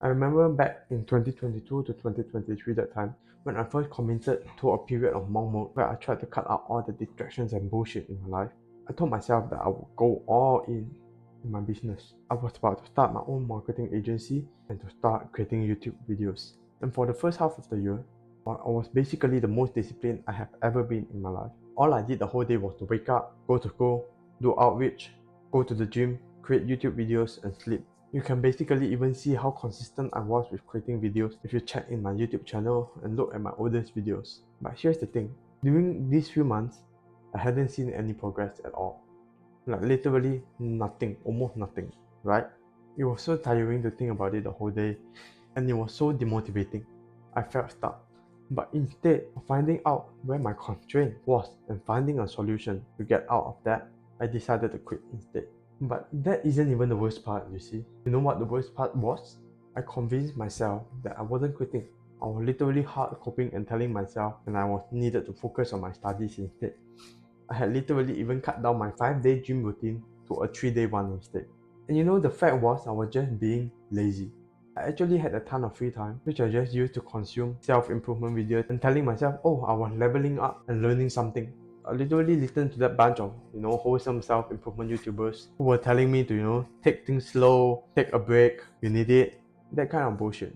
I remember back in 2022 to 2023 that time, when I first committed to a period of monk mode where I tried to cut out all the distractions and bullshit in my life. I told myself that I would go all in my business. I was about to start my own marketing agency and to start creating YouTube videos. And for the first half of the year, I was basically the most disciplined I have ever been in my life. All I did the whole day was to wake up, go to school, do outreach, go to the gym, create YouTube videos, and sleep. You can basically even see how consistent I was with creating videos if you check in my YouTube channel and look at my oldest videos. But here's the thing, during these few months, I hadn't seen any progress at all. Like literally nothing, almost nothing, right? It was so tiring to think about it the whole day, and it was so demotivating. I felt stuck. But instead of finding out where my constraint was and finding a solution to get out of that, I decided to quit instead. But that isn't even the worst part, you see. You know what the worst part was? I convinced myself that I wasn't quitting. I was literally hard coping and telling myself that I was needed to focus on my studies instead. I had literally even cut down my 5-day gym routine to a 3-day one instead. And you know, the fact was I was just being lazy. I actually had a ton of free time, which I just used to consume self-improvement videos and telling myself, oh, I was leveling up and learning something. I literally listened to that bunch of, wholesome self-improvement YouTubers who were telling me to, take things slow, take a break, you need it, that kind of bullshit.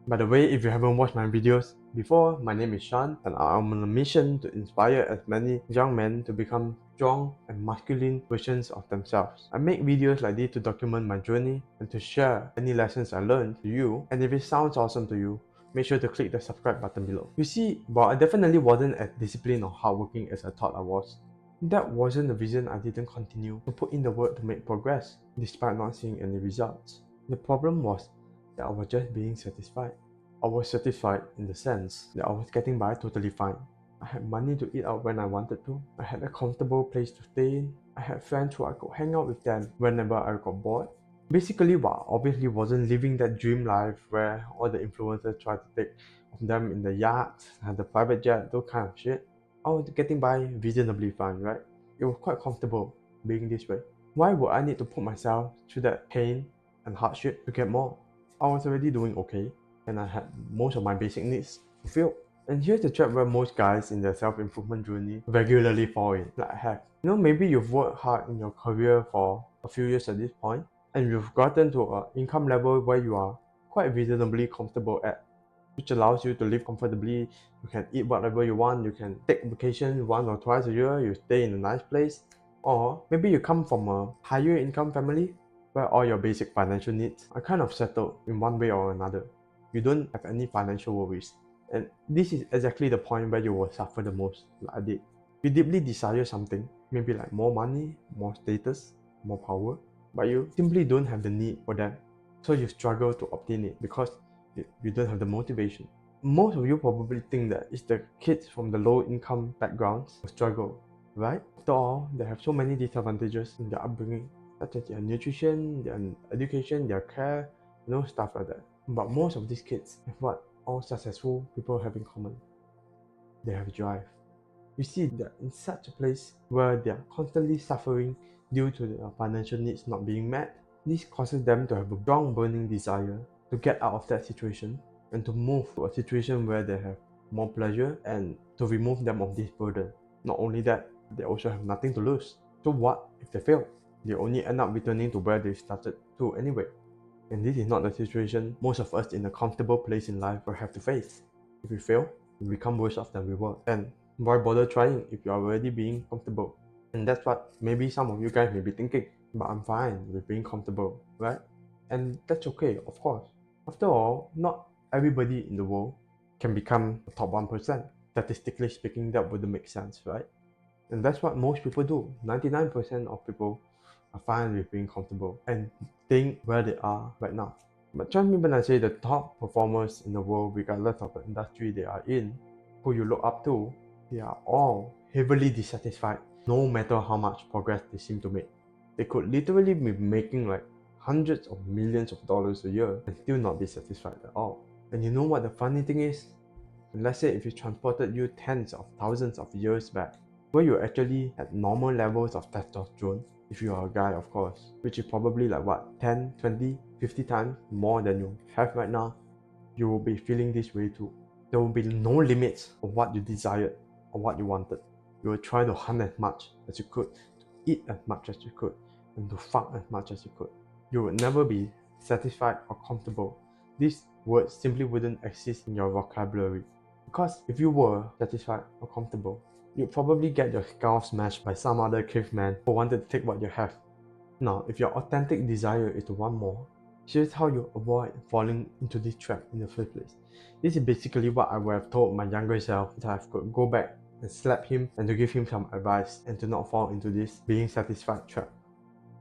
By the way, if you haven't watched my videos before, my name is Shan, and I'm on a mission to inspire as many young men to become strong and masculine versions of themselves. I make videos like this to document my journey and to share any lessons I learned to you, and if it sounds awesome to you, make sure to click the subscribe button below. You see, while I definitely wasn't as disciplined or hardworking as I thought I was, that wasn't the reason I didn't continue to put in the work to make progress, despite not seeing any results. The problem was that I was just being satisfied. I was satisfied in the sense that I was getting by totally fine. I had money to eat out when I wanted to. I had a comfortable place to stay in. I had friends who I could hang out with them whenever I got bored. Basically, while I obviously wasn't living that dream life where all the influencers try to take of them in the yachts, and the private jet, those kind of shit, I was getting by reasonably fine, right? It was quite comfortable being this way. Why would I need to put myself through that pain and hardship to get more? I was already doing okay, and I had most of my basic needs fulfilled. And here's the trap where most guys in their self-improvement journey regularly fall in, like I have. Maybe you've worked hard in your career for a few years at this point, and you've gotten to an income level where you are quite reasonably comfortable at, which allows you to live comfortably. You can eat whatever you want, you can take vacation once or twice a year, you stay in a nice place. Or maybe you come from a higher income family where all your basic financial needs are kind of settled in one way or another. You don't have any financial worries. And this is exactly the point where you will suffer the most, like I did. You deeply desire something, maybe like more money, more status, more power, but you simply don't have the need for them. So you struggle to obtain it because you don't have the motivation. Most of you probably think that it's the kids from the low income backgrounds who struggle, right? After all, they have so many disadvantages in their upbringing, such as their nutrition, their education, their care, stuff like that. But most of these kids have what all successful people have in common. They have drive. You see, they're in such a place where they're constantly suffering due to their financial needs not being met. This causes them to have a strong burning desire to get out of that situation and to move to a situation where they have more pleasure and to remove them of this burden. Not only that, they also have nothing to lose. So what if they fail? They only end up returning to where they started to anyway. And this is not the situation most of us in a comfortable place in life will have to face. If we fail, we become worse off than we were. And why bother trying if you are already being comfortable? And that's what maybe some of you guys may be thinking. But I'm fine with being comfortable, right? And that's okay, of course. After all, not everybody in the world can become a top 1%. Statistically speaking, that wouldn't make sense, right? And that's what most people do. 99% of people are fine with being comfortable and staying where they are right now. But trust me when I say the top performers in the world, regardless of the industry they are in, who you look up to, they are all heavily dissatisfied, no matter how much progress they seem to make. They could literally be making like hundreds of millions of dollars a year and still not be satisfied at all. And you know what the funny thing is? Let's say if you transported you tens of thousands of years back, where you actually had normal levels of testosterone, if you are a guy of course, which is probably like what, 10, 20, 50 times more than you have right now, you will be feeling this way too. There will be no limits of what you desired or what you wanted. You will try to hunt as much as you could, to eat as much as you could, and to fuck as much as you could. You would never be satisfied or comfortable. These words simply wouldn't exist in your vocabulary. Because if you were satisfied or comfortable, you'd probably get your skull smashed by some other caveman who wanted to take what you have. Now, if your authentic desire is to want more, here's how you avoid falling into this trap in the first place. This is basically what I would have told my younger self if I could go back and slap him and to give him some advice and to not fall into this being satisfied trap.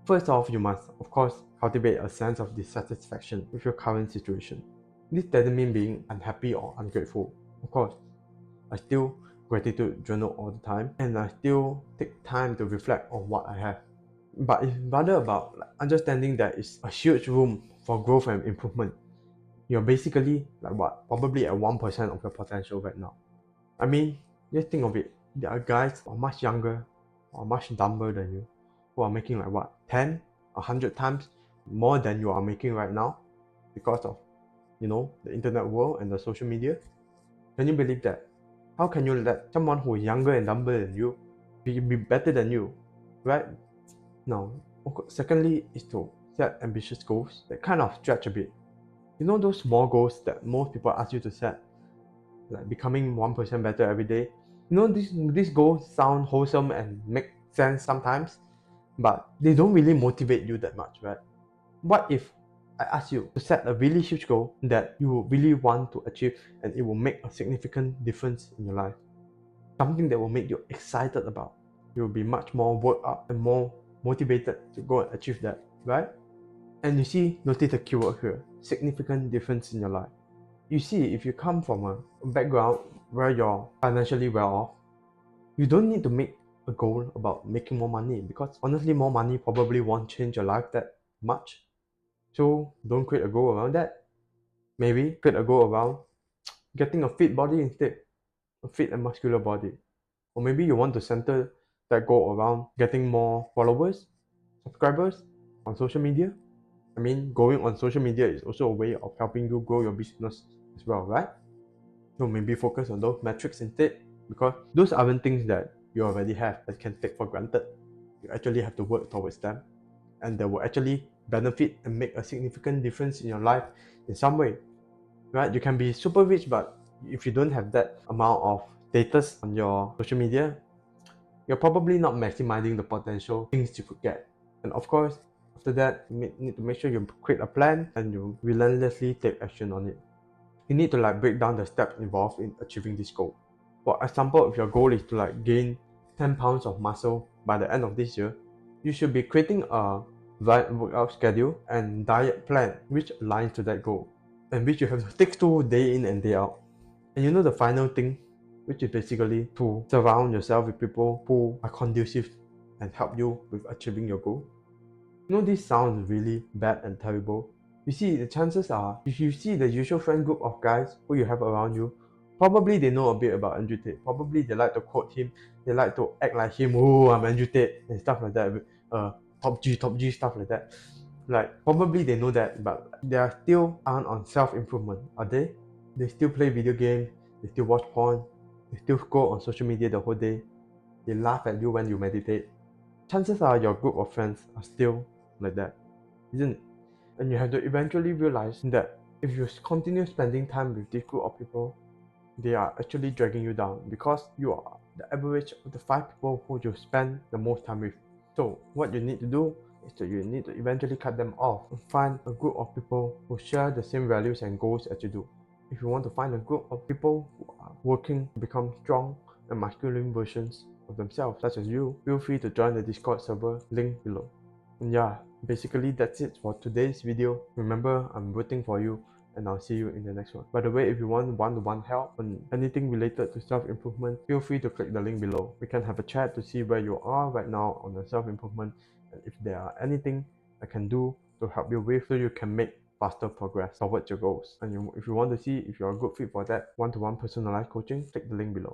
First off, you must, of course, cultivate a sense of dissatisfaction with your current situation. This doesn't mean being unhappy or ungrateful. Of course, I still gratitude journal all the time and I still take time to reflect on what I have. But it's rather about understanding that it's a huge room for growth and improvement. You're basically probably at 1% of your potential right now. I mean, just think of it. There are guys who are much younger or much dumber than you who are making 10, 100 times more than you are making right now because of, the internet world and the social media. Can you believe that? How can you let someone who is younger and dumber than you be better than you, right? Now, secondly is to set ambitious goals that kind of stretch a bit. You know those small goals that most people ask you to set, like becoming 1% better every day? You know these goals sound wholesome and make sense sometimes, but they don't really motivate you that much, right? What if I ask you to set a really huge goal that you really want to achieve and it will make a significant difference in your life? Something that will make you excited about. You will be much more worked up and more motivated to go and achieve that, right? And you see, notice the keyword here, significant difference in your life. You see, if you come from a background where you're financially well off, you don't need to make a goal about making more money because honestly, more money probably won't change your life that much. So don't create a goal around that. Maybe create a goal around getting a fit body instead, a fit and muscular body. Or maybe you want to center that goal around getting more followers, subscribers on social media. I mean, going on social media is also a way of helping you grow your business as well, right? So maybe focus on those metrics instead, because those aren't things that you already have that can take for granted. You actually have to work towards them, and they will actually benefit and make a significant difference in your life in some way, right? You can be super rich, but if you don't have that amount of status on your social media, you're probably not maximizing the potential things you could get. And of course, after that, you need to make sure you create a plan and you relentlessly take action on it. You need to break down the steps involved in achieving this goal. For example, if your goal is to gain 10 pounds of muscle by the end of this year, you should be creating a workout schedule and diet plan which aligns to that goal and which you have to stick to day in and day out. And you know the final thing, which is basically to surround yourself with people who are conducive and help you with achieving your goal. You know, this sounds really bad and terrible. You see, the chances are, if you see the usual friend group of guys who you have around you, probably they know a bit about Andrew Tate. Probably they like to quote him, they like to act like him, oh, I'm Andrew Tate, and stuff like that. Top G, stuff like that. Probably they know that, but they are still aren't on self-improvement, are they? They still play video games, they still watch porn, they still go on social media the whole day, they laugh at you when you meditate. Chances are your group of friends are still like that, isn't it? And you have to eventually realize that if you continue spending time with this group of people, they are actually dragging you down because you are the average of the 5 people who you spend the most time with. So what you need to do is that you need to eventually cut them off and find a group of people who share the same values and goals as you do. If you want to find a group of people who are working to become strong and masculine versions of themselves, such as you, feel free to join the Discord server link below. And yeah, basically that's it for today's video. Remember, I'm rooting for you and I'll see you in the next one. By the way, if you want one-to-one help on anything related to self-improvement, feel free to click the link below. We can have a chat to see where you are right now on the self-improvement and if there are anything I can do to help you with so you can make faster progress towards your goals. And if you want to see if you're a good fit for that one-to-one personalized coaching, click the link below.